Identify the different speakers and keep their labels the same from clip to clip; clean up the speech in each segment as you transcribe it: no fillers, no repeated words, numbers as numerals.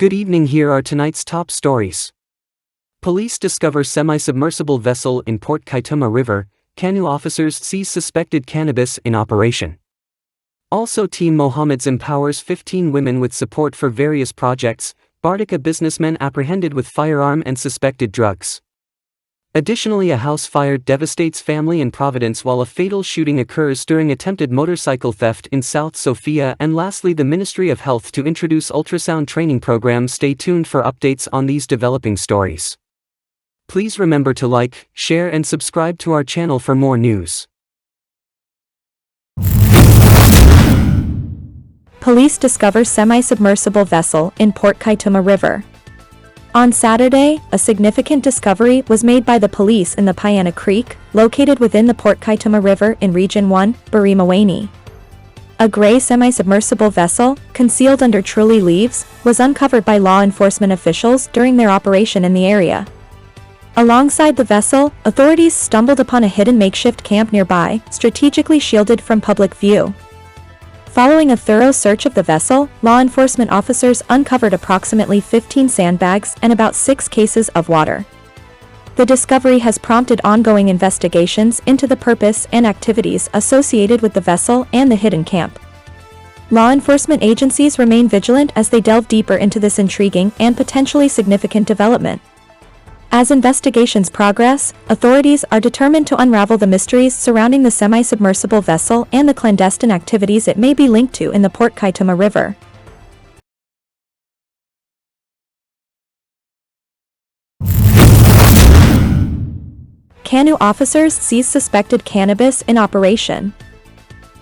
Speaker 1: Good evening, here are tonight's top stories. Police discover semi-submersible vessel in Port Kaituma River, Cano officers seize suspected cannabis in operation. Also Team Mohammed's empowers 15 women with support for various projects, Bara businessmen apprehended with firearm and suspected drugs. Additionally, a house fire devastates family in Providence while a fatal shooting occurs during attempted motorcycle theft in South Sofia. And lastly, the Ministry of Health to introduce ultrasound training program. Stay tuned for updates on these developing stories. Please remember to like, share and subscribe to our channel for more news.
Speaker 2: Police discover semi-submersible vessel in Port Kaituma River. On Saturday, a significant discovery was made by the police in the Guyana Creek, located within the Port Kaituma River in Region 1, Bara. A gray semi-submersible vessel, concealed under truly leaves, was uncovered by law enforcement officials during their operation in the area. Alongside the vessel, authorities stumbled upon a hidden makeshift camp nearby, strategically shielded from public view. Following a thorough search of the vessel, law enforcement officers uncovered approximately 15 sandbags and about 6 cases of water. The discovery has prompted ongoing investigations into the purpose and activities associated with the vessel and the hidden camp. Law enforcement agencies remain vigilant as they delve deeper into this intriguing and potentially significant development. As investigations progress, authorities are determined to unravel the mysteries surrounding the semi-submersible vessel and the clandestine activities it may be linked to in the Port Kaituma River. Cano officers seize suspected cannabis in operation.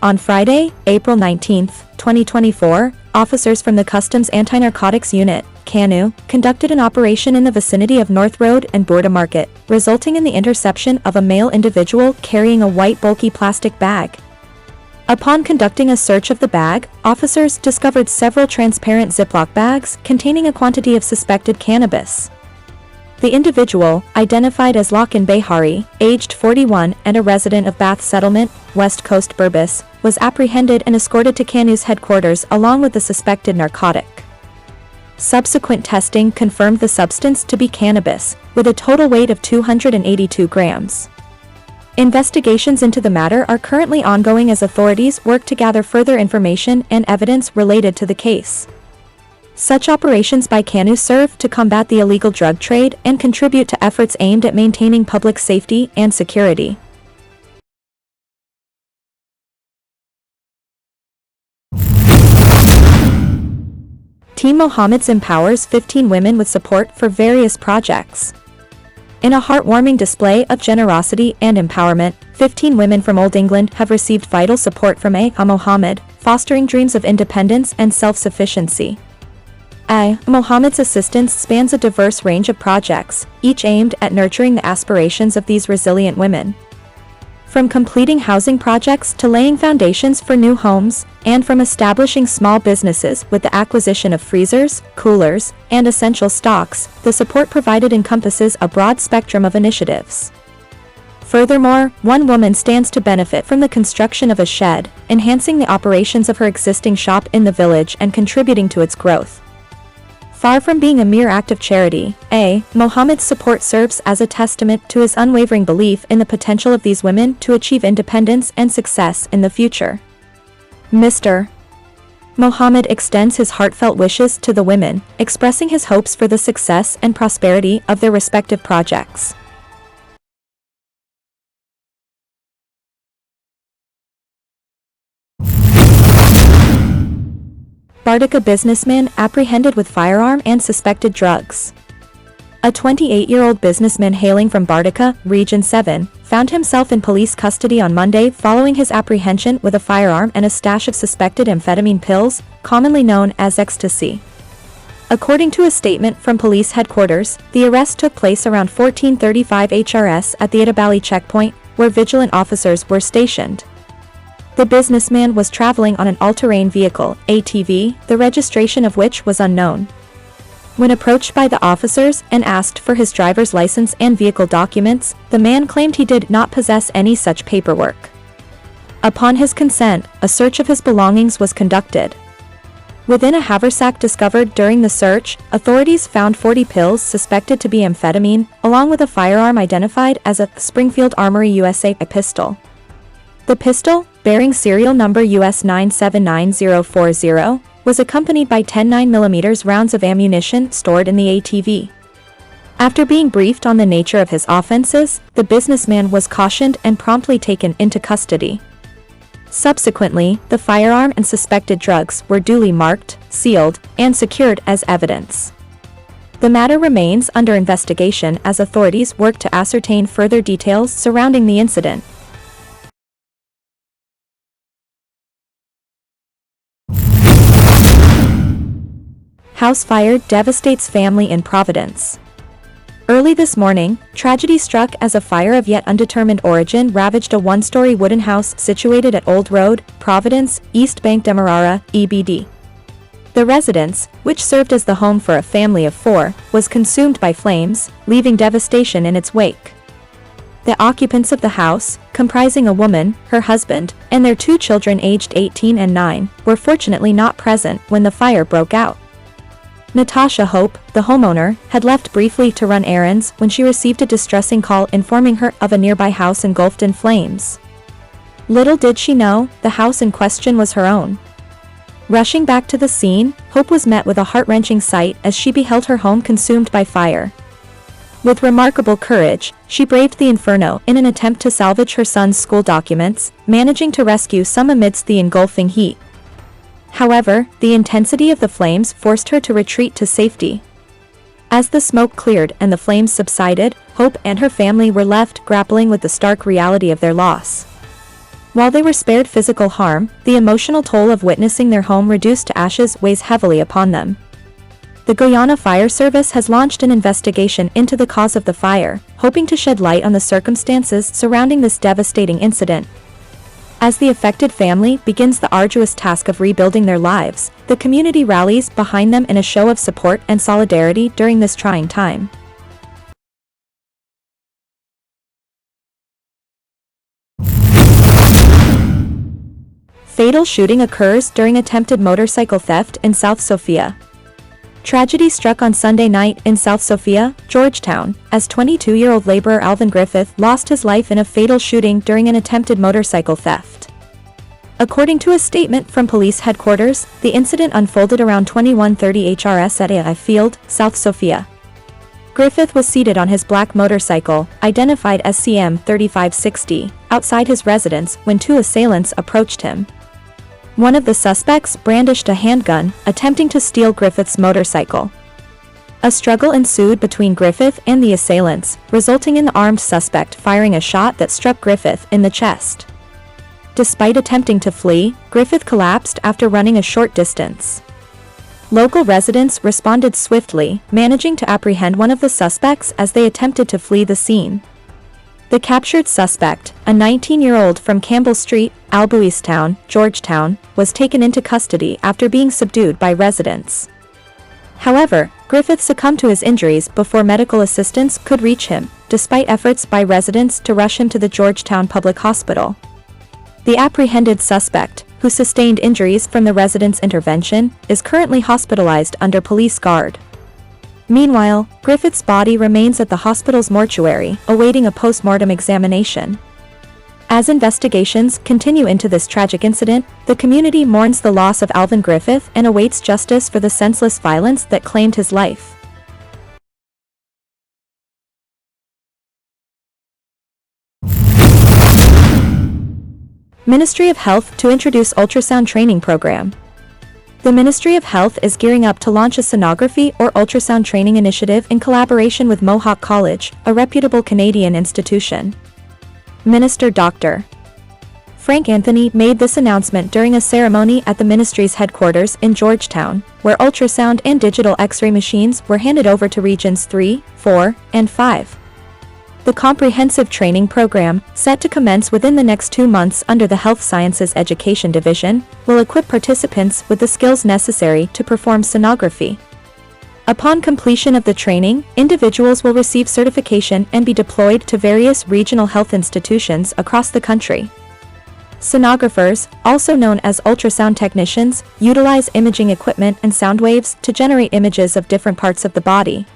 Speaker 2: On Friday, April 19, 2024, officers from the Customs Anti-Narcotics Unit, Cano, conducted an operation in the vicinity of North Road and Bara Market, resulting in the interception of a male individual carrying a white bulky plastic bag. Upon conducting a search of the bag, officers discovered several transparent Ziploc bags containing a quantity of suspected cannabis. The individual, identified as Lakin Behari, aged 41 and a resident of Bath Settlement, West Coast Burbus, was apprehended and escorted to Cano's headquarters along with the suspected narcotic. Subsequent testing confirmed the substance to be cannabis, with a total weight of 282 grams. Investigations into the matter are currently ongoing as authorities work to gather further information and evidence related to the case. Such operations by Cano serve to combat the illegal drug trade and contribute to efforts aimed at maintaining public safety and security. Team Mohammed's empowers 15 women with support for various projects. In a heartwarming display of generosity and empowerment, 15 women from Old England have received vital support from Mohammed, fostering dreams of independence and self-sufficiency. Mohammed's assistance spans a diverse range of projects, each aimed at nurturing the aspirations of these resilient women. From completing housing projects to laying foundations for new homes, and from establishing small businesses with the acquisition of freezers, coolers, and essential stocks, the support provided encompasses a broad spectrum of initiatives. Furthermore, one woman stands to benefit from the construction of a shed, enhancing the operations of her existing shop in the village and contributing to its growth. Far from being a mere act of charity, Mohammed's support serves as a testament to his unwavering belief in the potential of these women to achieve independence and success in the future. Mr. Mohammed extends his heartfelt wishes to the women, expressing his hopes for the success and prosperity of their respective projects. Bara businessman apprehended with firearm and suspected drugs. A 28-year-old businessman hailing from Bara, Region 7, found himself in police custody on Monday following his apprehension with a firearm and a stash of suspected amphetamine pills, commonly known as ecstasy. According to a statement from police headquarters, the arrest took place around 14:35 HRS at the Itabali checkpoint, where vigilant officers were stationed. The businessman was traveling on an all-terrain vehicle, ATV, the registration of which was unknown. When approached by the officers and asked for his driver's license and vehicle documents, the man claimed he did not possess any such paperwork. Upon his consent, a search of his belongings was conducted. Within a haversack discovered during the search, authorities found 40 pills suspected to be amphetamine, along with a firearm identified as a Springfield Armory USA pistol. The pistol, bearing serial number US 979040, was accompanied by 10 9mm rounds of ammunition stored in the ATV. After being briefed on the nature of his offenses, the businessman was cautioned and promptly taken into custody. Subsequently, the firearm and suspected drugs were duly marked, sealed, and secured as evidence. The matter remains under investigation as authorities work to ascertain further details surrounding the incident. House fire devastates family in Providence. Early this morning, tragedy struck as a fire of yet undetermined origin ravaged a one-story wooden house situated at Old Road, Providence, East Bank Demerara, EBD. The residence, which served as the home for a family of 4, was consumed by flames, leaving devastation in its wake. The occupants of the house, comprising a woman, her husband, and their 2 children aged 18 and 9, were fortunately not present when the fire broke out. Natasha Hope, the homeowner, had left briefly to run errands when she received a distressing call informing her of a nearby house engulfed in flames. Little did she know, the house in question was her own. Rushing back to the scene, Hope was met with a heart-wrenching sight as she beheld her home consumed by fire. With remarkable courage, she braved the inferno in an attempt to salvage her son's school documents, managing to rescue some amidst the engulfing heat. However, the intensity of the flames forced her to retreat to safety. As the smoke cleared and the flames subsided, Hope and her family were left grappling with the stark reality of their loss. While they were spared physical harm, the emotional toll of witnessing their home reduced to ashes weighs heavily upon them. The Guyana Fire Service has launched an investigation into the cause of the fire, hoping to shed light on the circumstances surrounding this devastating incident. As the affected family begins the arduous task of rebuilding their lives, the community rallies behind them in a show of support and solidarity during this trying time. Fatal shooting occurs during attempted motorcycle theft in South Sophia. Tragedy struck on Sunday night in South Sophia, Georgetown, as 22-year-old laborer Alvin Griffith lost his life in a fatal shooting during an attempted motorcycle theft. According to a statement from police headquarters, the incident unfolded around 21:30 HRS at A Field, South Sophia. Griffith was seated on his black motorcycle, identified as CM 3560, outside his residence when 2 assailants approached him. One of the suspects brandished a handgun, attempting to steal Griffith's motorcycle. A struggle ensued between Griffith and the assailants, resulting in the armed suspect firing a shot that struck Griffith in the chest. Despite attempting to flee, Griffith collapsed after running a short distance. Local residents responded swiftly, managing to apprehend one of the suspects as they attempted to flee the scene. The captured suspect, a 19-year-old from Campbell Street, Albuistown, Georgetown, was taken into custody after being subdued by residents. However, Griffith succumbed to his injuries before medical assistance could reach him, despite efforts by residents to rush him to the Georgetown Public Hospital. The apprehended suspect, who sustained injuries from the residents' intervention, is currently hospitalized under police guard. Meanwhile, Griffith's body remains at the hospital's mortuary, awaiting a post-mortem examination. As investigations continue into this tragic incident, the community mourns the loss of Alvin Griffith and awaits justice for the senseless violence that claimed his life. Ministry of Health to introduce ultrasound training program. The Ministry of Health is gearing up to launch a sonography or ultrasound training initiative in collaboration with Mohawk College, a reputable Canadian institution. Minister Dr. Frank Anthony made this announcement during a ceremony at the ministry's headquarters in Georgetown, where ultrasound and digital X-ray machines were handed over to Regions 3, 4, and 5. The comprehensive training program, set to commence within the next 2 months under the Health Sciences Education Division, will equip participants with the skills necessary to perform sonography. Upon completion of the training, individuals will receive certification and be deployed to various regional health institutions across the country. Sonographers, also known as ultrasound technicians, utilize imaging equipment and sound waves to generate images of different parts of the body.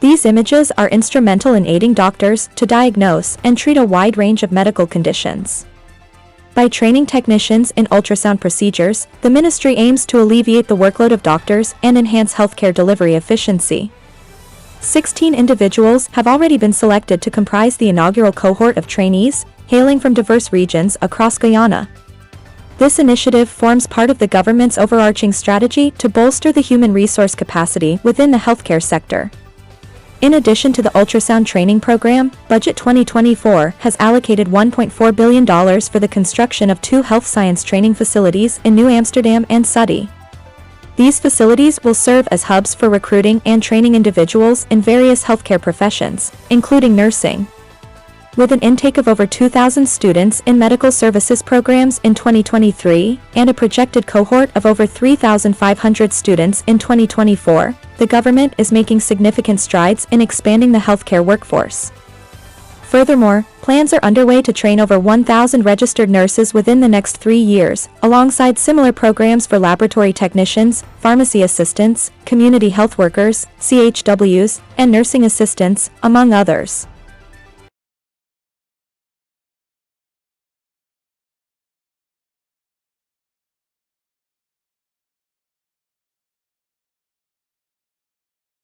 Speaker 2: These images are instrumental in aiding doctors to diagnose and treat a wide range of medical conditions. By training technicians in ultrasound procedures, the ministry aims to alleviate the workload of doctors and enhance healthcare delivery efficiency. 16 individuals have already been selected to comprise the inaugural cohort of trainees, hailing from diverse regions across Guyana. This initiative forms part of the government's overarching strategy to bolster the human resource capacity within the healthcare sector. In addition to the ultrasound training program, Budget 2024 has allocated $1.4 billion for the construction of 2 health science training facilities in New Amsterdam and Suddy. These facilities will serve as hubs for recruiting and training individuals in various healthcare professions, including nursing. With an intake of over 2,000 students in medical services programs in 2023 and a projected cohort of over 3,500 students in 2024, the government is making significant strides in expanding the healthcare workforce. Furthermore, plans are underway to train over 1,000 registered nurses within the next 3 years, alongside similar programs for laboratory technicians, pharmacy assistants, community health workers, CHWs, and nursing assistants, among others.